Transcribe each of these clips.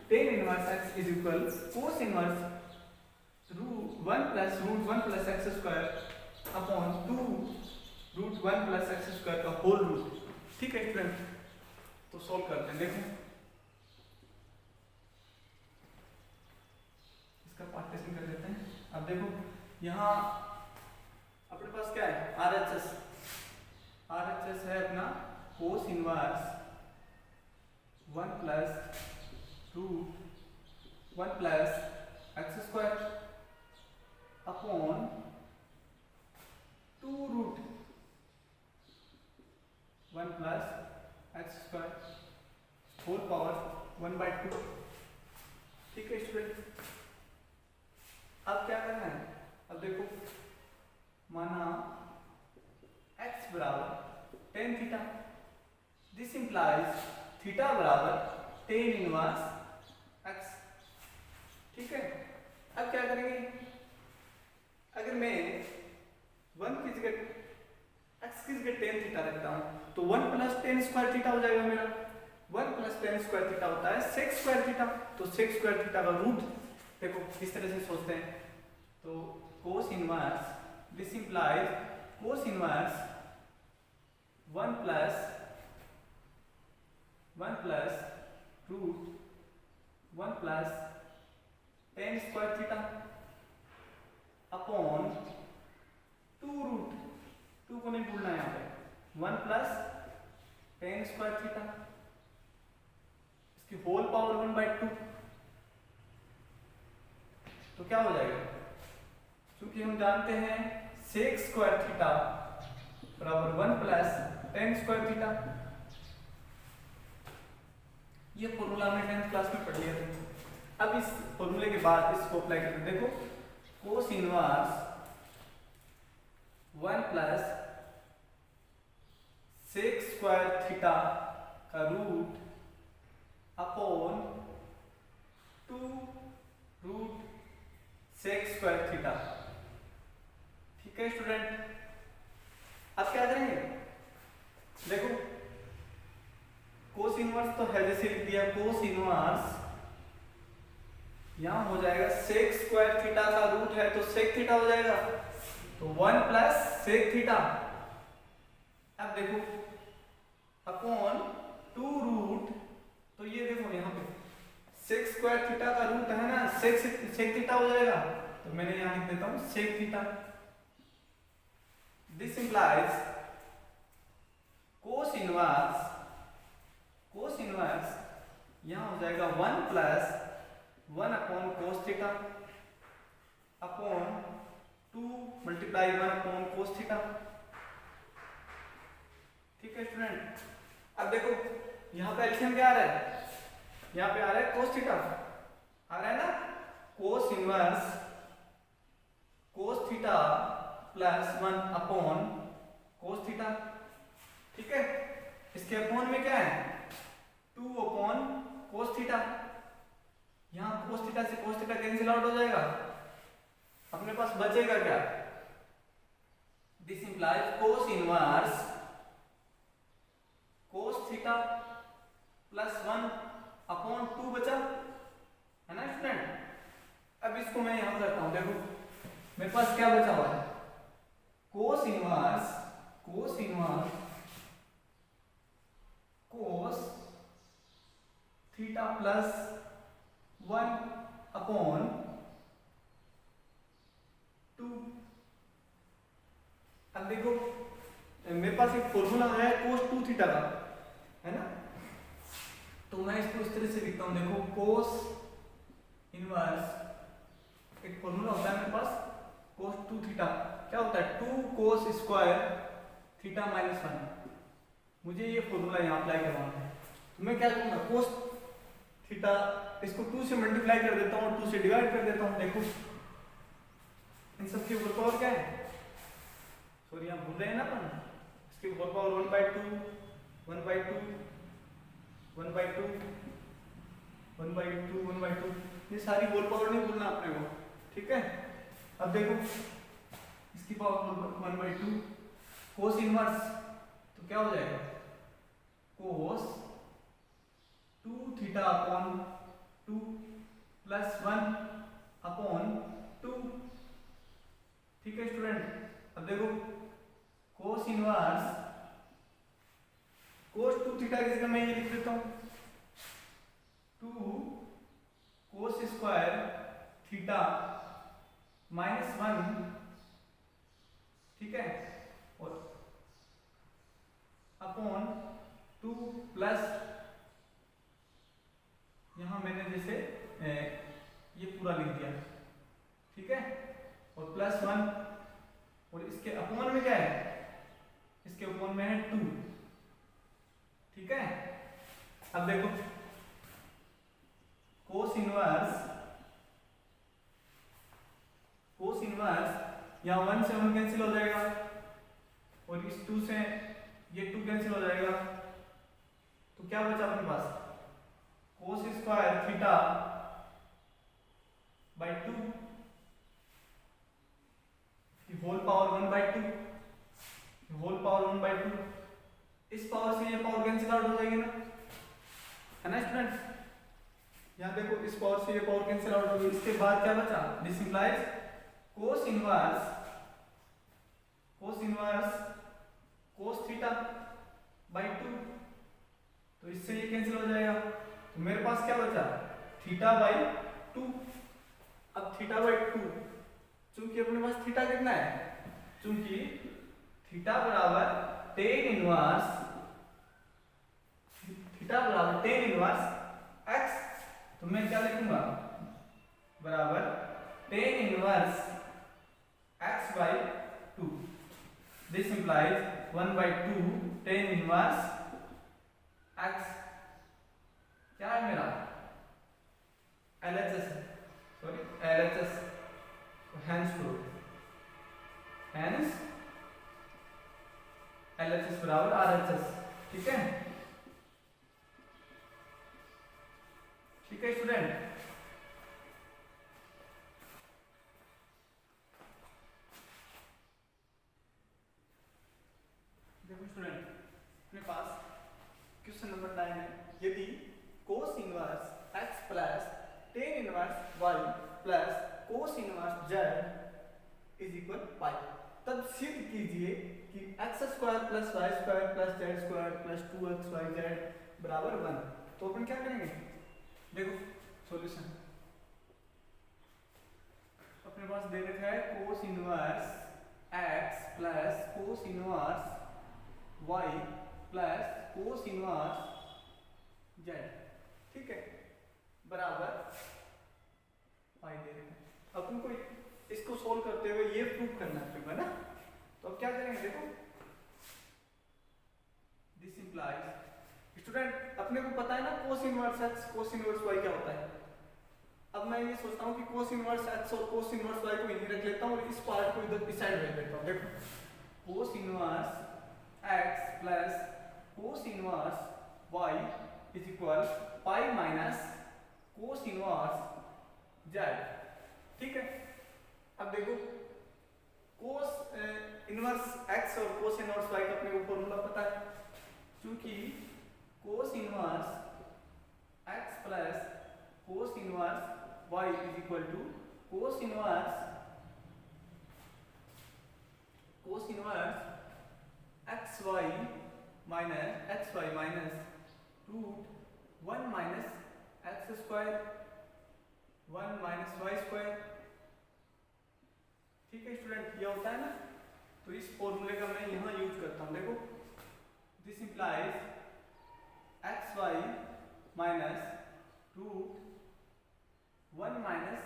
tan inverse x is equal cos inverse root 1 plus root 1 plus x square upon 2 root 1 plus x square का whole root. ठीक है student, तो solve करते हैं। देखो इसका पार्टीशन कर देते हैं। अब देखो यहाँ अपने पास क्या है, RHS है अपना cos inverse 1 plus root 1 plus x square upon 2 root 1 plus x square whole power 1/2। ठीक है स्टूडेंट, अब क्या करना है, अब देखो माना x बराबर tan theta, this implies theta बराबर tan इनवर्स x। ठीक है, अब क्या करेंगे, अगर मैं 1 की जगह x की जगह tan थीटा रखता हूं तो 1 प्लस tan स्क्वायर थीटा हो जाएगा मेरा। 1 प्लस tan स्क्वायर थीटा होता है sec स्क्वायर थीटा, तो sec स्क्वायर थीटा का रूट देखो इस तरह से सोचते हैं, तो cos inverse, this implies cos inverse 1 plus root 1 plus tan square theta upon 2 root 2 को नहीं भूलना है यहाँ पे 1 प्लस tan स्क्वायर थीटा, इसकी होल पावर 1/2। तो क्या हो जाएगा, क्योंकि हम जानते हैं sec स्क्वायर थीटा बराबर 1 प्लस tan स्क्वायर थीटा, ये फॉर्मूला हमने 10th क्लास में पढ़ लिया था। अब इस फॉर्मूले के बाद इसको अप्लाई करते हैं। देखो cos inverse 1 plus sec square theta का root upon 2 root sec square theta. ठीक है स्टूडेंट, अब क्या करेंगे, देखो कोस इनवर्स तो है जैसे लिख दिया, कोस इनवर्स यहां हो जाएगा sec स्क्वायर थीटा का रूट है तो sec थीटा हो जाएगा, तो 1 प्लस sec थीटा। अब देखो अपॉन 2 रूट, तो ये देखो यहाँ पे sec स्क्वायर थीटा का रूट है ना, sec थीटा हो जाएगा, तो मैंने यहाँ लिख देता हूँ sec theta. This implies cos inverse यहां हो जाएगा 1 plus 1 upon cos theta upon 2 multiply 1 upon cos theta. ठीक है स्टूडेंट, अब देखो यहाँ पे एलसीएम क्या आ रहा है, यहाँ पे आ रहा है कोस थीटा आ रहा है ना, cos inverse cos theta plus 1 upon cos theta. ठीक है, इसके अपॉन में क्या है 2 अपॉन कोस थीटा, यहां कोस थीटा से कोस थीटा कैंसिल आउट हो जाएगा, अपने पास बचेगा क्या, this implies cos inverse cos theta plus 1 upon 2 बचा है ना स्टूडेंट। अब इसको मैं यहां करता हूं, देखो मेरे पास क्या बचा हुआ है, cos inverse cos theta plus 1 upon 2। अब देखो मेरे पास एक फॉर्मूला है कोस 2 थीटा का, है ना, तो मैं इसको इस तरह से लिखता हूं, देखो कोस इनवर्स एक फॉर्मूला होता है मेरे पास कोस 2 थीटा, क्या होता है 2 कोस स्क्वायर थीटा माइनस 1। मुझे ये फॉर्मूला यहाँ अप्लाई करवाना है, तो मैं क्या करूँगा, कोस थीटा इसको 2 से मल्टीप्लाई कर देता हूँ और 2 से डिवाइड कर देता हूँ। देखो इन सब की होल पावर क्या है, सॉरी यहाँ भूल रहे हैं ना अपन, इसकी होल पावर 1/2 ये सारी होल पावर नहीं भूलना अपने को। ठीक है, अब देखो इसकी पावर 1/2 कोस इनवर्स, तो क्या हो जाएगा कोस 2 थीटा अपॉन 2 प्लस 1 अपॉन 2। ठीक है स्टूडेंट, अब देखो कोस इनवर्स कोस 2 थीटा की जगह मैं ये लिख देता हूं 2 कोस स्क्वायर थीटा माइनस 1। ठीक है, और अपॉन 2 प्लस, यहां मैंने जैसे ये पूरा लिख दिया। ठीक है, और प्लस 1, और इसके अपॉन में क्या है, इसके अपॉन में है 2। ठीक है, अब देखो कोस इनवर्स यहाँ 1 से 1 कैंसिल हो जाएगा, और इस 2 से ये 2 कैंसिल हो जाएगा, तो क्या बचा अपने पास cos square theta by 2 whole power 1/2, whole power 1/2। इस पावर से ये पावर कैंसिल आउट हो जाएगी ना, है ना स्टूडेंट। यहाँ देखो इस पावर से ये पावर कैंसिल आउट हो गई। इसके बाद क्या बचा, this implies cos inverse cos theta by 2, तो इससे ये कैंसिल हो जाएगा, तो मेरे पास क्या बचा थीटा बाई 2। अब थीटा बाई 2, चूंकि अपने पास थीटा कितना है, चूंकि थीटा बराबर tan इनवर्स x, तो मैं क्या लिखूंगा बराबर tan inverse x by 2। This implies 1/2 tan inverse x। क्या है मेरा LHS, sorry LHS, hence LHS बराबर RHS। ठीक है, ठीक है स्टूडेंट। देखो स्टूडेंट, अपने पास क्वेश्चन नंबर 9 है, यदि कोस inverse x plus tan inverse y plus cos inverse z is equal pi, तब सिद्ध कीजिए कि x square plus y square plus z square plus 2xyz बराबर 1। तो अपन क्या करेंगे, देखो सॉल्यूशन अपने पास दे रखा है cos inverse x plus cos inverse y plus cos inverse z। ठीक है, बराबर पाई दे रखा है। अपन को इसको सोल्व करते हुए ये प्रूव करना है ना, तो अब क्या करेंगे, देखो दिस इंप्लाइज स्टूडेंट, अपने को पता है ना कोस इनवर्स x कोस इनवर्स y क्या होता है। अब मैं ये सोचता हूँ कि कोस इनवर्स x और कोस इनवर्स y को यहीं रख लेता हूँ और इस पार्ट को इधर इस साइड रख लेता हूँ। देखो cos inverse x plus cos inverse y is equal pi minus cos inverse z। ठीक है, अब देखो कोस इनवर्स x और कोस इनवर्स y का अपने को फॉर्मूला पता है, क्योंकि cos inverse x plus cos inverse y is equal to cos inverse xy minus root 1 minus x square 1 minus y square. ठीक है स्टूडेंट, ये होता है ना, तो इस फॉर्मूले का मैं यहाँ यूज करता हूँ। देखो this implies xy minus root 1 minus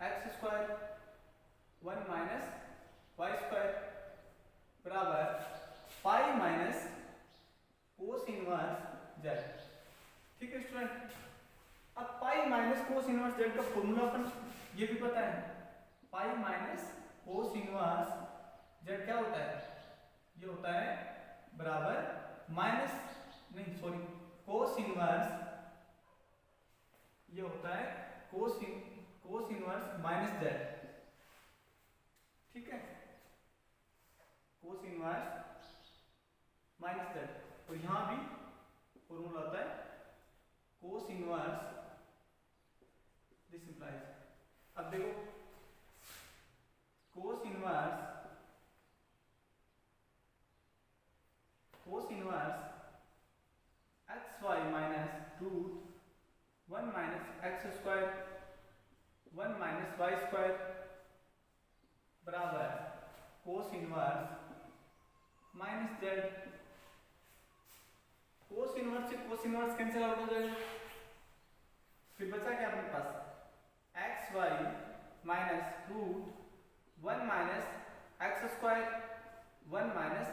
x square 1 minus y square बराबर pi minus cos inverse z। ठीक है स्टूडेंट, अब pi minus cos inverse z का फॉर्मूला अपन ये भी पता है, pi minus cos inverse z क्या होता है, ये होता है बराबर माइनस नहीं सॉरी कोस इनवर्स, ये होता है कोस इनवर्स माइनस z। ठीक है, कोस इनवर्स माइनस z, तो यहां भी फॉर्मूला होता है cos inverse X square 1 minus Y square बराबर cos inverse minus Z. Cos inverse से कोस इनवर्स कैंसिल आउट हो जाएगा, फिर बचा क्या अपने पास X Y minus root 1 minus x square 1 minus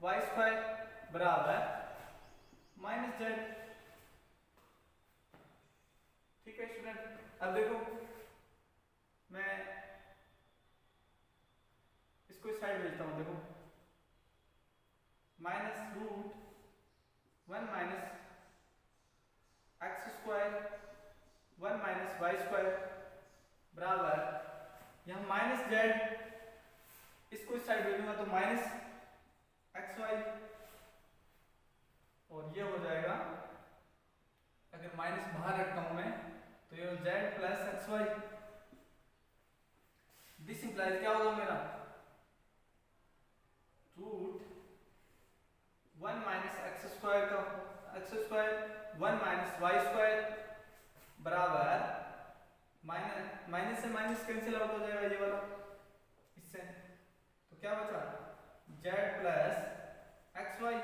Y square बराबर माइनस जेड। ठीक है स्टूडेंट, अब देखो मैं इसको इस साइड भेजता हूं। देखो minus root 1 minus x square 1 minus Y square बराबर यहां माइनस जेड, इसको इस साइड भेजूंगा तो माइनस एक्स वाई, और ये हो जाएगा, अगर माइनस बाहर रखता हूं मैं तो ये z plus x y. This implies क्या होगा मेरा रूट 1 माइनस एक्स स्क्वायर का x square 1 minus Y square बराबर माइनस से माइनस कैंसिल आउट हो जाएगा ये वाला इससे, तो क्या बचा जेड प्लस एक्स वाई।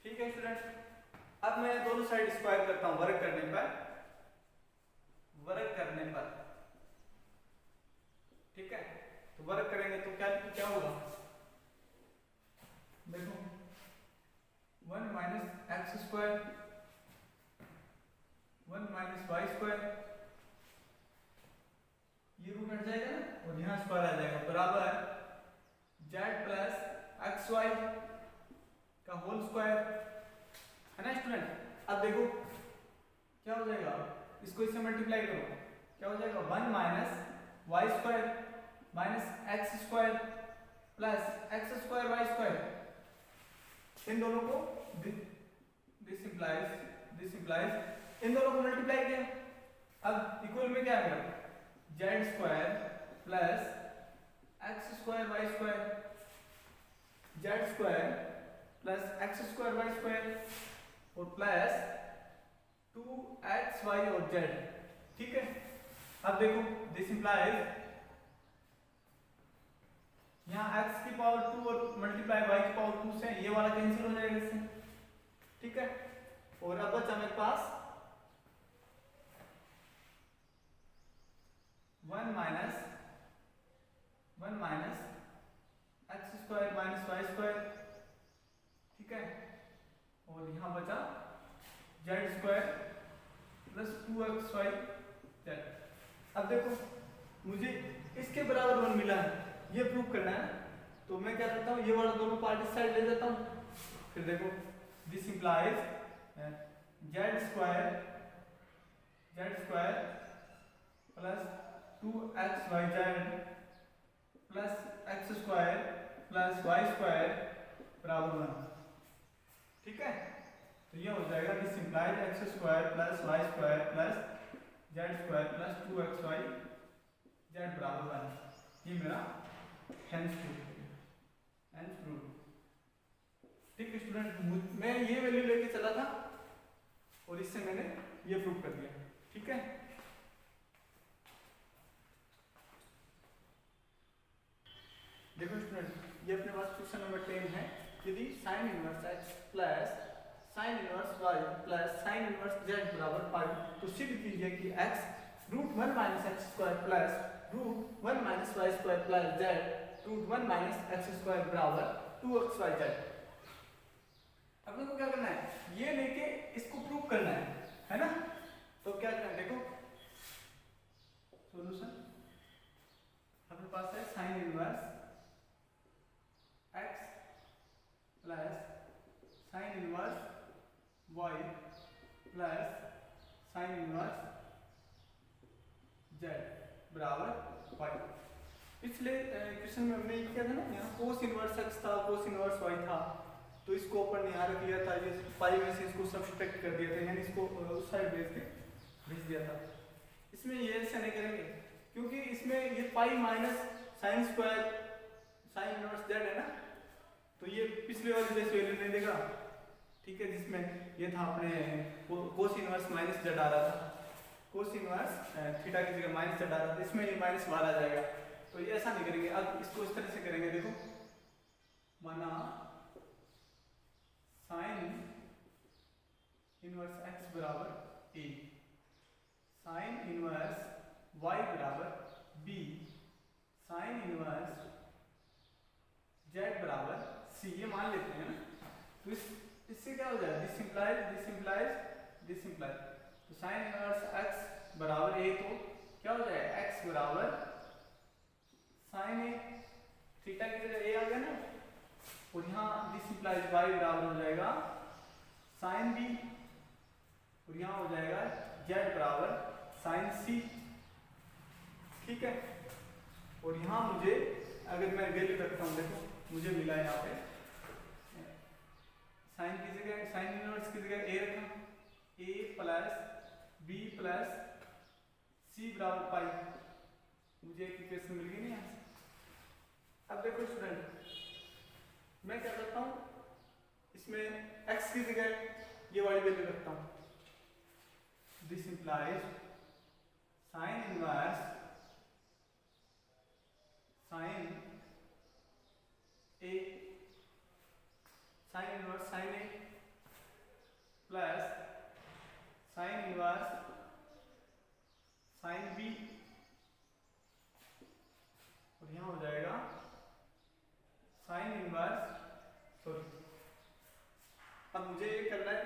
ठीक है स्टूडेंट, अब मैं दोनों साइड स्क्वायर करता हूं वर्क करने पर। ठीक है, तो वर्क करेंगे तो क्या होगा, देखो 1 minus x square 1 minus Y square, ये रूट हट जाएगा ना और यहां स्क्वायर आ जाएगा बराबर जेड प्लस एक्स वाई का होल स्क्वायर, है ना स्टूडेंट। अब देखो क्या हो जाएगा, इसको इससे मल्टीप्लाई करो, क्या हो जाएगा 1 minus Y square minus x square plus x square Y square, इन दोनों को दिस इंप्लाइज इन दोनों को मल्टीप्लाई किया। अब इक्वल में क्या आ गया z square plus x square Y square, z square plus x square Y square और प्लस 2xy और z। ठीक है, अब देखो दिस इंप्लाइज यहाँ x की पावर 2 और मल्टीप्लाई y की पावर 2 से ये वाला कैंसिल हो जाएगा इससे। ठीक है, और अब बचा मेरे पास 1 minus x square minus Y square. ठीक है, और यहां बचा Z square plus 2xy Z. अब देखो मुझे इसके बराबर 1 मिला है, ये प्रूव करना है, तो मैं क्या करता हूँ ये वाला दोनों पार्ट इस साइड ले जाता हूँ। फिर देखो this implies z square plus 2xy z plus x square plus y square बराबर 1। ठीक है, तो ये हो जाएगा this implies x square plus y square plus z square plus 2xy z बराबर 1। ये मेरा हेंस प्रूफ। ठीक है स्टूडेंट, मैं ये वैल्यू लेके चला था और इससे मैंने ये प्रूफ कर दिया। ठीक है, देखो स्टूडेंट, ये अपने पास क्वेश्चन नंबर 10 है। यदि sine inverse x plus sine inverse y plus sine inverse z बराबर पाई, तो सिद्ध कीजिए कि x root 1 minus x square plus root 1 minus Y square plus z root 1 minus x square बराबर 2xyz। अब देखो क्या करना है, ये लेके इसको प्रूव करना है ना। तो क्या करना है, देखो सॉल्यूशन अपने पास है sign inverse x plus sine inverse y plus sine inverse z बराबर y। पिछले क्वेश्चन में हमने क्या था ना, यहाँ कोस इनवर्स x था कोस इनवर्स y था, तो इसको अपन यहाँ रख लिया था, ये पाई में से इसको सब्सट्रैक्ट कर दिया था, यानी इसको उस साइड भेज दिया था। इसमें ये ऐसा नहीं करेंगे क्योंकि इसमें ये pi minus sine square sine inverse z है ना, तो ये पिछले वाली जैसे वैल्यू नहीं देगा, ठीक है, जिसमें ये था अपने कोस इनवर्स माइनस जेड आ रहा था, कोस इनवर्स थीटा की जगह माइनस जेड आ रहा था, इसमें ये माइनस बाहर आ जाएगा। तो ये ऐसा नहीं करेंगे, अब इसको इस तरह से करेंगे, देखो माना साइन इनवर्स एक्स बराबर ए, साइन इनवर्स वाई बराबर बी, साइन इनवर्स जेड बराबर सी, ये मान लेते हैं ना। तो इससे क्या हो जाएगा, this implies this implies this implies, तो साइन इनवर्स एक्स बराबर ए, तो क्या हो जाएगा एक्स बराबर साइन ए, थीटा की जगह ए आ गया ना, और यहाँ दिस इंप्लाइज वाई बराबर हो जाएगा साइन बी, और यहाँ हो जाएगा जेड बराबर साइन सी, ठीक है। और यहाँ मुझे अगर मैं वैल्यू रखता हूँ, देखो मुझे मिला यहाँ पे साइन की जगह, साइन इनवर्स की जगह ए रखा, ए प्लस बी प्लस सी बराबर पाई, मुझे एक इक्वेशन मिल गई नहीं यहाँ से। अब देखो स्टूडेंट, मैं क्या करता हूँ, इसमें x की जगह ये वाली वैल्यू रखता हूँ, this implies sine inverse sine A, sine inverse sine A plus sine inverse sine B, और यहाँ हो जाएगा साइन इनवर्स, सॉरी अब मुझे ये करना है,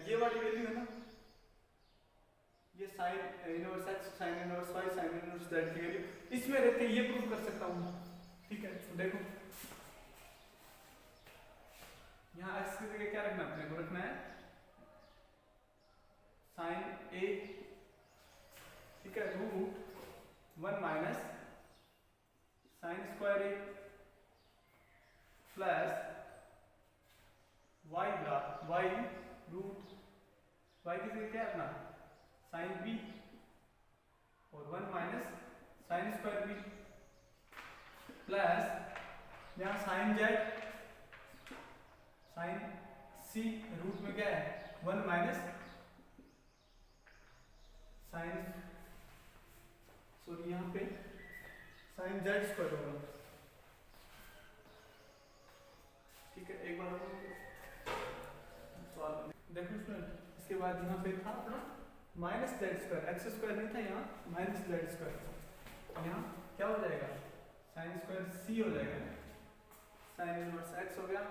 ये वाली वैल्यू है ना, ये sine inverse x sine inverse y sine inverse z की वैल्यू इसमें रहती है, ये प्रूव कर सकता हूँ, ठीक है। तो देखो यहाँ एक्स की जगह क्या रखना है, अपने को रखना है साइन ए, ठीक है, root 1 minus sine square A plus y बराबर वाई रूट वाई की जगह क्या रखना साइन बी, और 1 minus sine square B plus यहाँ sine z sine C, root में क्या है 1 माइनस साइन, सॉरी यहाँ पे साइन जेड स्क्वायर होगा, ठीक है। एक बार देखो स्टूडेंट, इसके बाद यहाँ पे था अपना minus Z square, x square नहीं था, यहाँ माइनस जेड स्क्वायर, यहाँ क्या हो जाएगा साइन स्क्वायर सी हो जाएगा, साइन इनवर्स एक्स हो गया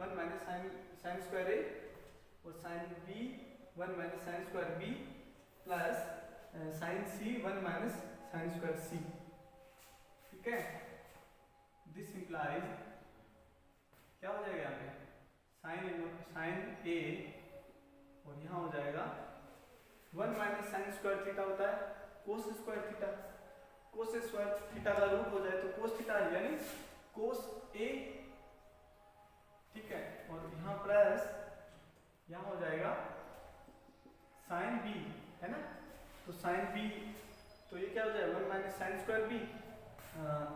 1 माइनस साइन स्क्वायर ए, और sine B 1 minus sine square B plus sine C 1 minus sine square C, ठीक है। दिस इंप्लाइज क्या हो जाएगा यहाँ पे साइन ए, और यहाँ हो जाएगा 1 माइनस साइन स्क्वायर थीटा होता है कोस स्क्वायर थीटा, कोस स्क्वायर थीटा का रूट हो जाए तो कोस थीटा यानी कोस ए, ठीक है। और यहाँ प्लस यहाँ हो जाएगा साइन बी, है ना, तो साइन बी, तो ये क्या हो जाएगा 1 माइनस साइन स्क्वायर बी,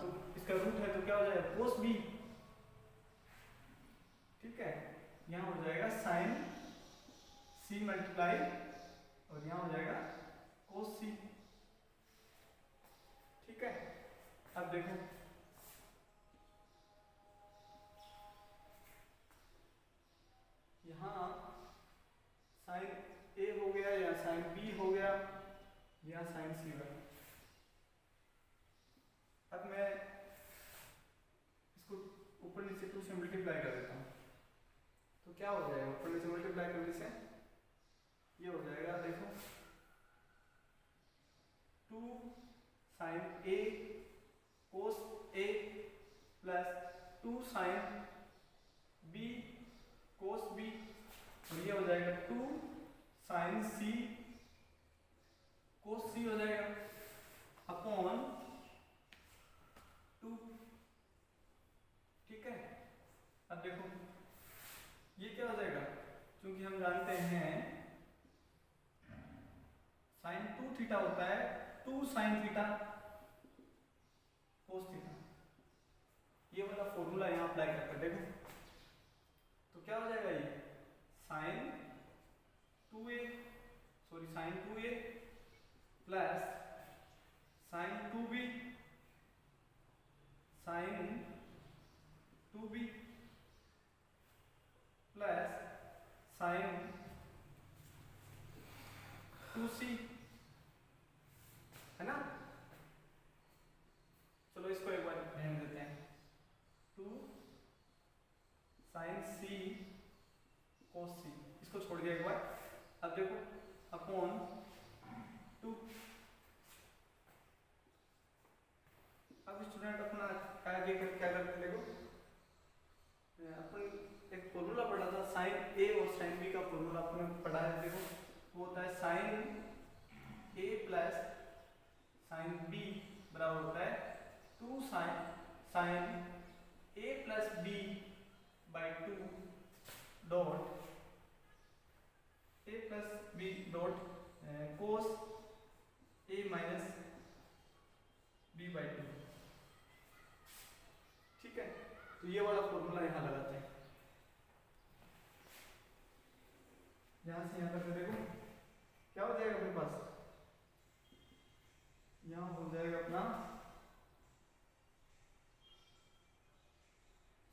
तो इसका रूट है तो क्या हो जाएगा कोस बी, ठीक है। यहाँ हो जाएगा साइन सी मल्टीप्लाई, और यहाँ हो जाएगा कोस सी, ठीक है। अब देखो यहाँ साइन ए हो गया या साइन बी हो गया या साइन सी हो गया। अब मैं इसको ऊपर नीचे 2 से मल्टीप्लाई कर देता हूँ, तो क्या हो जाएगा ऊपर नीचे मल्टीप्लाई करने से ये हो जाएगा, देखो 2 sine A cos A plus 2 sine B cos B, और ये हो जाएगा 2 साइन सी कोस सी हो जाएगा अपॉन 2, ठीक है। अब देखो ये क्या हो जाएगा, क्योंकि हम जानते हैं साइन 2 थीटा होता है 2 साइन थीटा कोस थीटा, ये वाला फॉर्मूला यहाँ अप्लाई करते हैं, देखो तो क्या हो जाएगा ये sine 2a sine 2a plus sine 2b sine 2b plus sine 2c, है ना। चलो इसको एक बार ध्यान देते हैं। 2 साइन c cos c, इसको छोड़ दिया एक बार। अब देखो अपॉन 2। अब स्टूडेंट अपना आगे क्या करते देखो, अपन एक फॉर्मूला पढ़ा था साइन a और साइन b का फॉर्मूला अपन पढ़ा है। देखो वो होता है sine a plus sine b बराबर होता है 2 sine a plus b by 2 dot a plus b dot cos a minus b by 2। ठीक है, तो ये वाला फॉर्मूला यहां लगाते हैं। यहां से यहां तक देखो क्या हो जाएगा अपने पास, यहां हो जाएगा अपना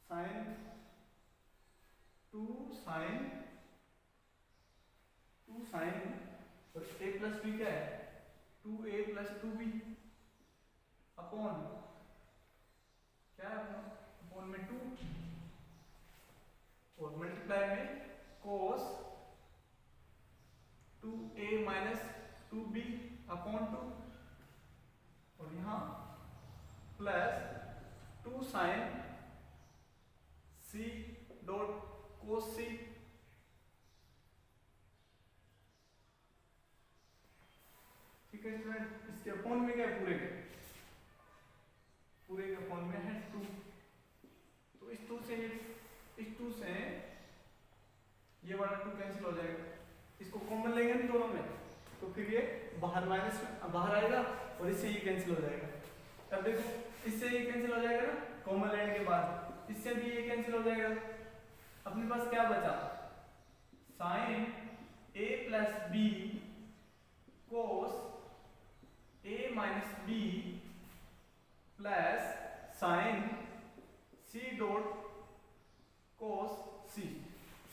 साइन 2 साइन और a प्लस बी क्या है 2a प्लस 2b अपॉन क्या है अपॉन में 2 और मल्टीप्लाई में cos 2a minus 2b upon 2 और यहां plus 2 sine c dot cos c। ठीक है स्टूडेंट, इसके अपॉन में क्या है पूरे के अपॉन में है 2। तो इस 2 से ये वाला 2 कैंसिल हो जाएगा, इसको कॉमन लेंगे ना दोनों में, तो फिर ये बाहर माइनस बाहर आएगा और इससे ये कैंसिल हो जाएगा। तब देखो इससे ये कैंसिल हो जाएगा ना कॉमन लेने के बाद, इससे भी ये कैंसिल हो जाएगा। अपने पास क्या बचा sine a plus b cos a minus b plus sine c dot cos c,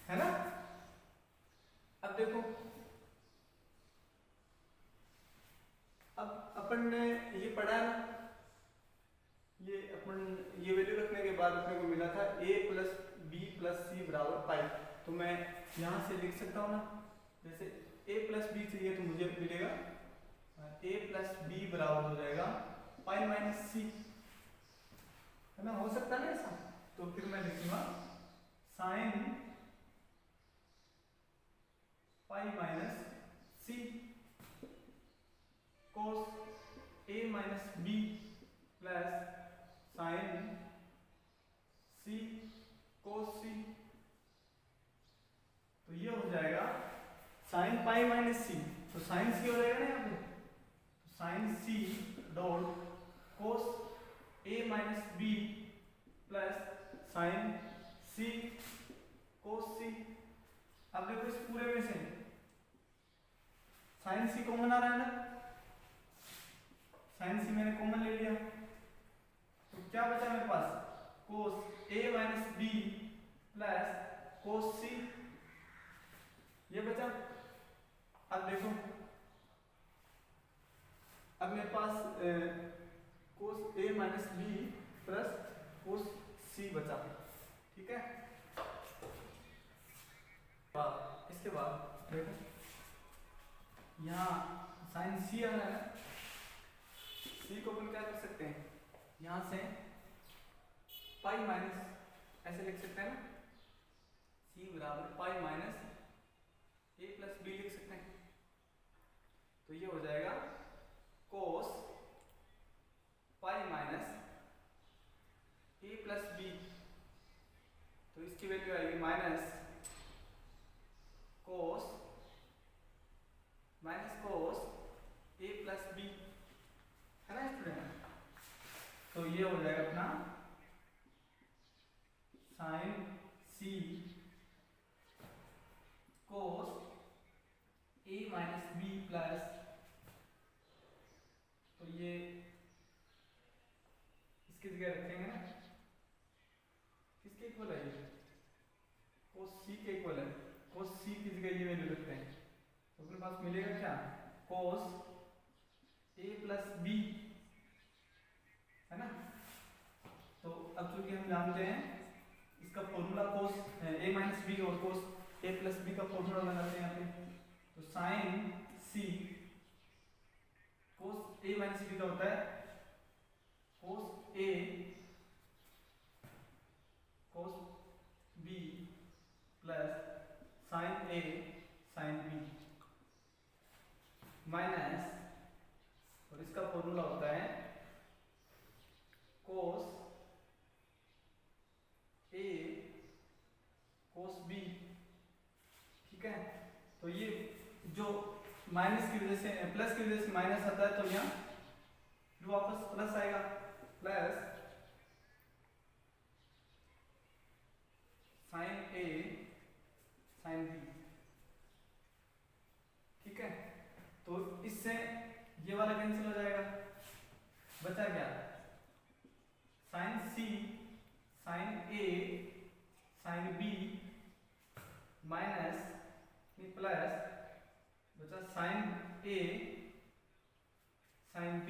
है ना। अब देखो अब अपन ने ये पढ़ा है ना, ये अपन ये वैल्यू रखने के बाद अपने को मिला था a plus b plus c बराबर पाई। तो मैं यहां से लिख सकता हूं ना, जैसे a प्लस b चाहिए तो मुझे मिलेगा a प्लस b बराबर हो जाएगा पाई माइनस c, है ना। हो सकता है ना ऐसा, तो फिर मैं लिखूंगा sine pi minus c cos a minus b plus sine c cos c। तो ये हो जाएगा साइन पाई माइनस c, तो साइन c हो जाएगा ना यहाँ पे, तो sine c dot cos a minus b plus sine c cos c। अब देखो इस पूरे में से साइन c कॉमन आ रहा है ना, साइन c मैंने कॉमन ले लिया, तो क्या बचा मेरे पास कोस a minus b plus cos c, ये बचा। अब देखो अब मेरे पास कोस a minus b plus cos c बचा, ठीक है। इसके बाद देखो यहाँ साइन c आ रहा है, c को अपन क्या कर सकते हैं, यहाँ से पाई माइनस ऐसे लिख सकते हैं ना, c बराबर pi minus a plus b लिख सकते हैं। तो ये हो जाएगा cos pi minus a plus b, तो इसकी वैल्यू आएगी minus cos a plus b, है ना स्टूडेंट। तो ये हो जाएगा अपना साइन c तो ये इसकी जगह रखेंगे ना, किसके इक्वल है ये, cos c के इक्वल है, cos c की जगह ये वैल्यू रखते हैं तो अपने पास मिलेगा क्या, cos a प्लस b, है ना। तो अब चूंकि हम जानते हैं इसका formula cos a minus B और cos a प्लस बी का फॉर्मूला लगाते हैं यहाँ पे, तो sine c cos a minus B का होता है cos a cos b plus sine a sine b minus, और इसका फॉर्मूला होता है cos a cos b, ठीक है। तो ये जो माइनस की वजह से प्लस की वजह से माइनस आता है तो यहाँ जो वापस प्लस आएगा, plus sine a sine b, ठीक है। तो इससे ये वाला कैंसिल हो जाएगा, बचा क्या, sine c sine a sine b minus plus बचा साइन a साइन b,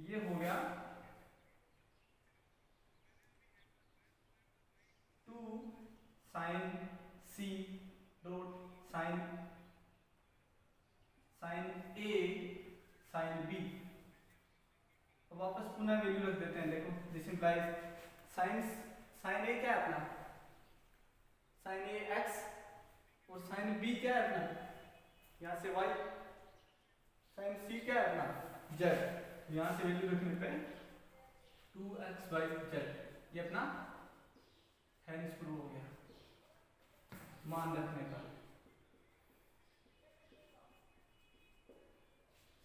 ये हो गया 2 sine c dot sine sine a sine b। अब वापस पुनः वैल्यू रख देते हैं, देखो this implies sine sine a क्या है अपना, साइन a x, और साइन b क्या है अपना, यहाँ से y, साइन c क्या है अपना z, यहाँ से वैल्यू रखने पे 2x/z, ये अपना हैंस प्रूव हो गया मान रखने पर।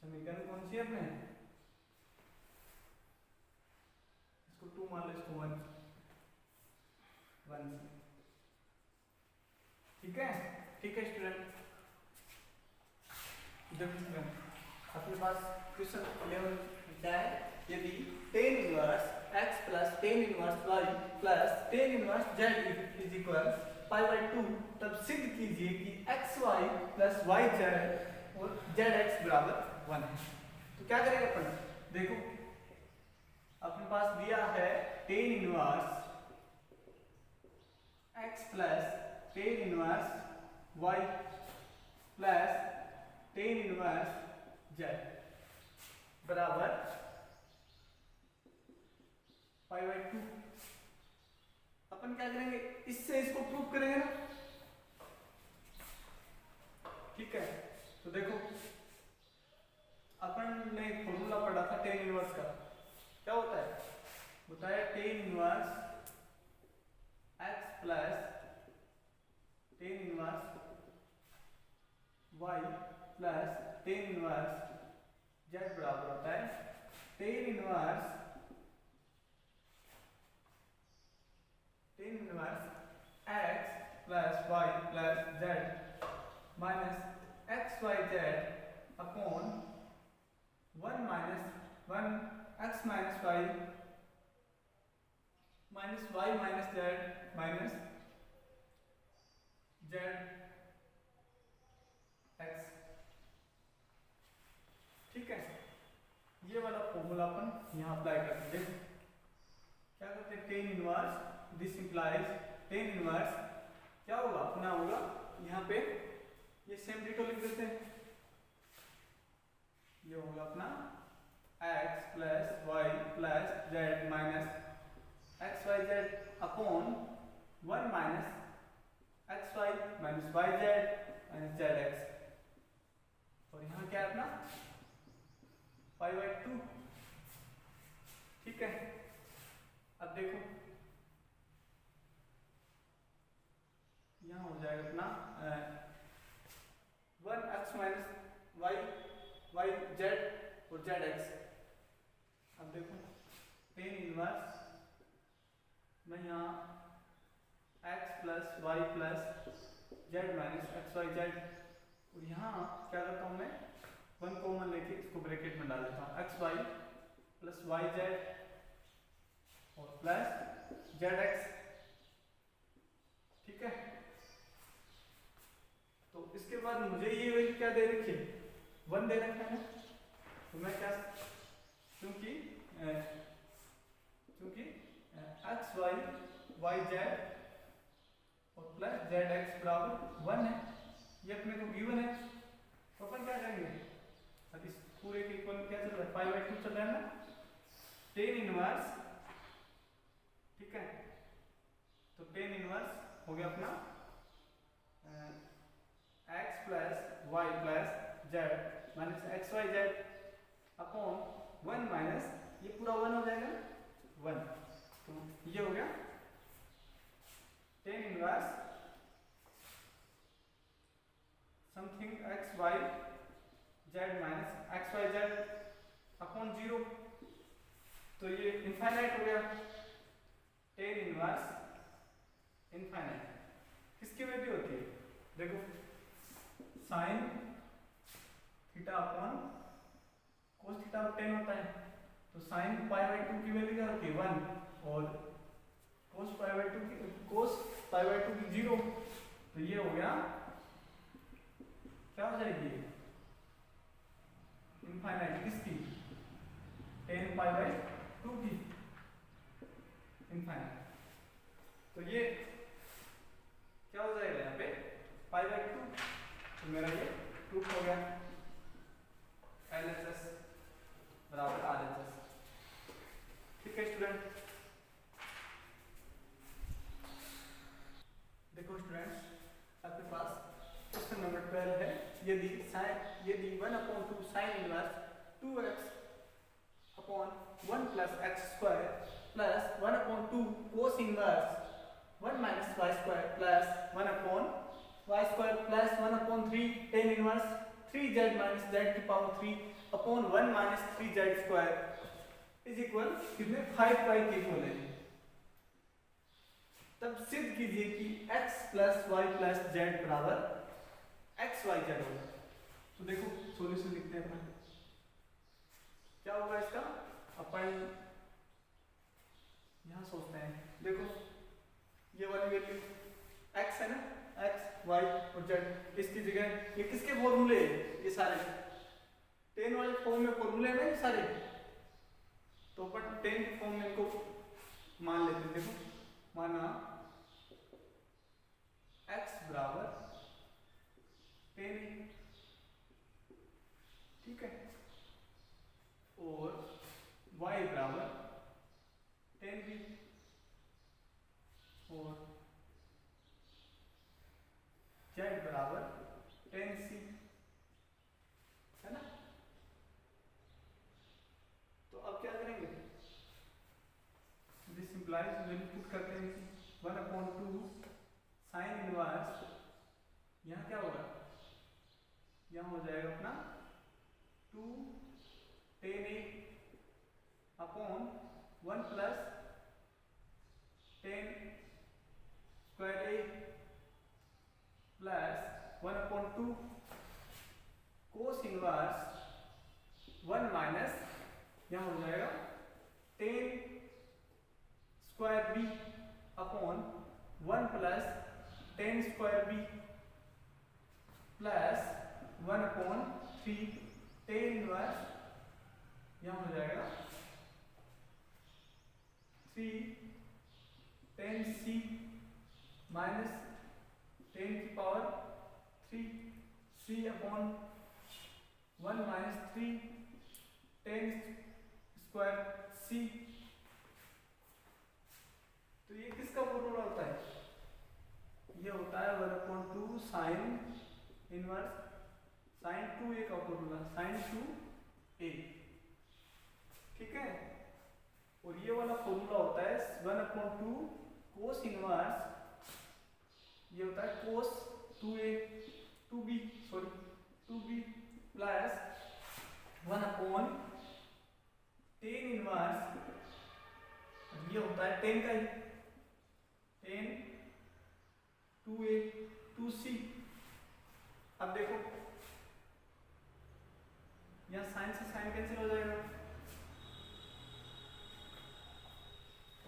समीकरण कौन सी है अपने, इसको 2 मान लो, इसको 1 1, ठीक है। ठीक है स्टूडेंट, अपने पास क्वेश्चन 11 क्या है, यदि tan inverse x plus tan inverse y plus tan inverse z is equal π/2, तब सिद्ध कीजिए कि xy प्लस yz और zx बराबर 1 है। तो क्या करेंगे अपन, देखो अपने पास दिया है tan inverse x plus tan inverse y plus tan inverse z बराबर π/2। अपन क्या करेंगे, इससे इसको प्रूव करेंगे ना, ठीक है। तो देखो अपन ने फॉर्मूला पढ़ा था tan इनवर्स का, क्या होता है tan inverse x plus tan inverse y plus tan inverse z बराबर होता है tan inverse x plus y plus z minus x y z upon 1 minus 1 x minus y minus y minus z minus z x, ठीक है। ये वाला formula अपन यहाँ apply करते हैं, क्या करते हैं, tan inverse, this implies tan inverse क्या होगा अपना, होगा यहाँ पे ये सेम डिटो लिख देते हैं, ये होगा अपना x plus y plus z minus x y z upon 1 minus x Y minus y z minus z x, और यहाँ क्या है अपना π/2, ठीक है। अब देखो यहाँ हो जाएगा अपना 1x minus y y z और जेड एक्स। अब देखो tan इनवर्स मैं यहाँ x plus y plus z minus x y z, और यहाँ क्या करता हूँ मैं वन कॉमन लेके इसको ब्रैकेट में डाल देता हूँ, x y plus y z और प्लस जेड एक्स। ठीक है, तो इसके बाद मुझे ये वैल्यू क्या दे रखी है, 1 दे रखा है ना, तो मैं क्या, क्योंकि एक्स वाई वाई जेड और प्लस जेड एक्स बराबर 1 है, ये अपने को गिवन है, तो अपन क्या करेंगे, अब इस पूरे के इक्वल क्या चल रहा है, 5/2 चल रहा है ना, टेन इनवर्स। ठीक है, तो टेन इनवर्स हो गया अपना x plus y plus z minus x y z upon 1 minus ये पूरा 1 हो जाएगा 1, तो ये हो गया tan inverse something x y z minus x y z upon 0, तो ये इनफाइनाइट हो गया, टेन इनवर्स इनफाइनाइट किसकी वैल्यू होती है, देखो sine theta upon cos theta 10 होता है, तो साइन π/2 की वैल्यू क्या होती है 1 और कोस π/2 की 0, तो ये हो गया क्या हो जाएगी इनफाइनाइट किसकी, टेन π/2 की इनफाइनाइट, तो ये क्या हो जाएगा यहाँ पे π/2, तो मेरा ये प्रूफ हो गया LHS बराबर RHS। ठीक है स्टूडेंट, देखो स्टूडेंट्स आपके पास क्वेश्चन नंबर 12 है, यदि 1/2 sine inverse 2x upon 1 plus x square plus 1/2 cos inverse 1 minus Y square plus 1/y square plus 1/3 tan inverse 3z minus z की power 3 upon 1 minus 3z square is equal कितने 5y के equal है, तब सिद्ध कीजिए कि x plus y plus z बराबर x y z होगा। तो देखो सॉल्यूशन लिखते हैं अपन, क्या होगा इसका, अपन यहां सोचते हैं, देखो ये वाली वैल्यू x है ना, x y और z, इसकी जगह ये किसके फॉर्मूले ये सारे टेन वाले फॉर्म में फॉर्मूले में सारे, तो अपन टेन के फॉर्म में इनको मान लेते हैं, देखो माना x बराबर 10, ठीक है, और y बराबर 10 भी, और z बराबर 10c, है ना। तो अब क्या करेंगे, दिस इंप्लाइज वैल्यू पुट करते हैं 1/2 साइन इनवर्स, यहाँ क्या होगा, यहाँ हो जाएगा अपना 2 tan a upon 1 plus tan square a plus 1/2 cos inverse 1 minus यहाँ हो जाएगा tan square b upon 1 plus tan square b plus 1/3 tan inverse यहाँ हो जाएगा 3 tan c माइनस 10 की power 3 c upon 1 minus 3 tan square c, तो ये किसका फॉर्मूला होता है, ये होता है 1/2 साइन इनवर्स साइन 2a का फॉर्मूला साइन 2a, ठीक है, और ये वाला फॉर्मूला होता है 1/2 कोस इनवर्स, ये होता है कोस 2b प्लस 1/tan इनवर्स, ये होता है tan का ही tan 2c। अब देखो साइन से साइन कैंसिल हो जाएगा,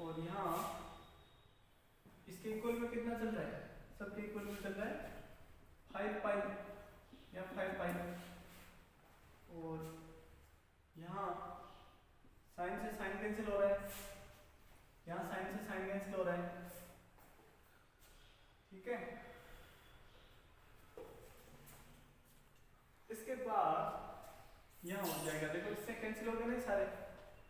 और यहाँ इसके इक्वल में कितना चल रहा है, सबके इक्वल में चल रहा है 5 पाई या 5 पाई, और यहाँ साइन से साइन कैंसिल हो रहा है, यहाँ साइन से साइन कैंसिल हो रहा है, ठीक है। इसके बाद यहाँ हो जाएगा, देखो इससे कैंसिल हो गए ना सारे,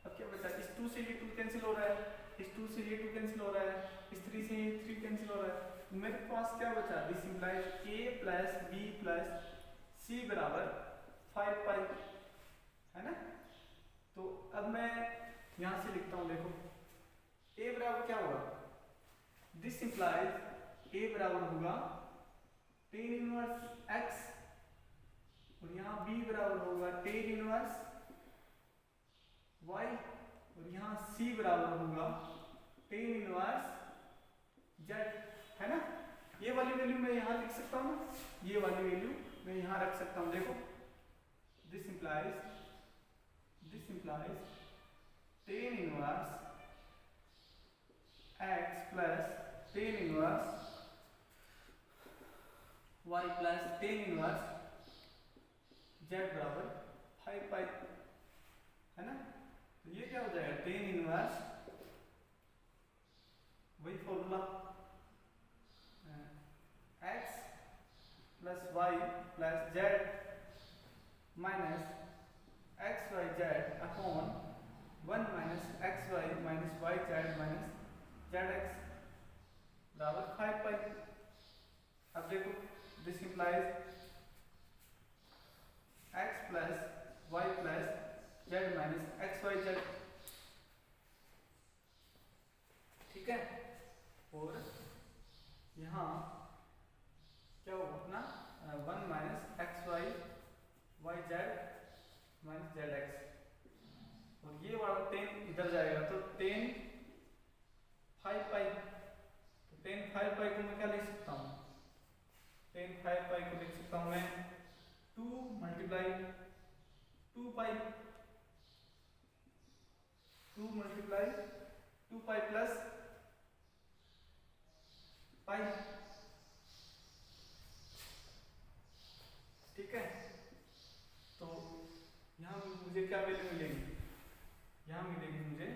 अब क्या बचा, इस 2 से ये 2 कैंसिल हो रहा है, इस 2 से ये 2 कैंसिल हो रहा है, इस 3 से ये 3 कैंसिल हो रहा है, मेरे पास क्या बचा, this implies a plus b plus c बराबर 5 पाई, है ना। तो अब मैं यहाँ से लिखता हूँ, देखो a बराबर क्या होगा, दिस इंप्लाइज a बराबर होगा tan इनवर्स x, और यहाँ b बराबर होगा tan इनवर्स y, और यहाँ c बराबर होगा tan इनवर्स z, है ना। ये वाली वैल्यू मैं यहाँ लिख सकता हूँ, ये वाली वैल्यू मैं यहाँ रख सकता हूँ, देखो this implies tan inverse x plus tan inverse y plus tan inverse z बराबर 5 पाई, है ना। तो ये क्या हो जाएगा, tan इनवर्स, वही formula, x plus y plus z minus x y z upon 1 minus x Y minus y z minus z x बराबर 5 पाई। अब देखो this implies x plus y plus z minus x y z, ठीक है। और यहाँ क्या होगा अपना 1 minus x y y z minus z x, और ये वाला tan इधर जाएगा तो tan 5 पाई, तो tan 5 पाई को मैं क्या लिख सकता हूँ, tan 5 पाई को लिख सकता हूँ मैं 2 मल्टीप्लाई 2 पाई, 2 मल्टीप्लाई 2 पाई प्लस पाई, ठीक है। तो यहाँ मुझे क्या वैल्यू मिलेगी, यहाँ मिलेगी मुझे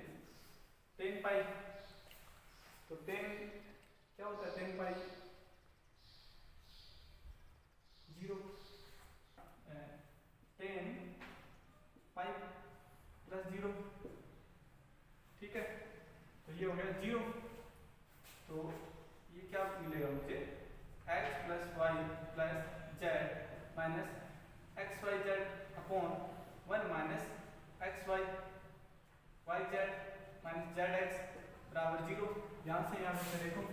10 पाई, तो 10 क्या होता है, 10 पाई 0, 10 पाई प्लस 0, ठीक है। तो ये हो गया 0, तो ये क्या मिलेगा मुझे, x plus y plus z minus x y z upon 1 minus x y y z minus z x बराबर 0। यहाँ से यहाँ पे देखो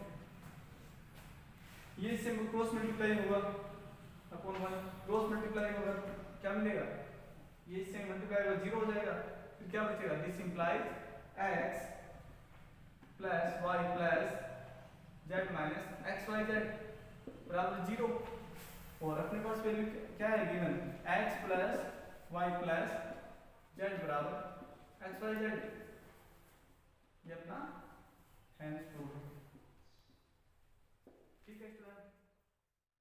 ये इससे क्रॉस मल्टीप्लाई होगा अपॉन 1, क्रॉस मल्टीप्लाई होगा क्या मिलेगा, ये इससे मल्टीप्लाई होगा 0 हो जाएगा, फिर क्या बचेगा, this implies x plus y plus z minus x y z बराबर 0, और अपने पास वैल्यू क्या है given, x plus y plus z बराबर एक्स वाई जेड, ये अपना हैंस प्रूफ है।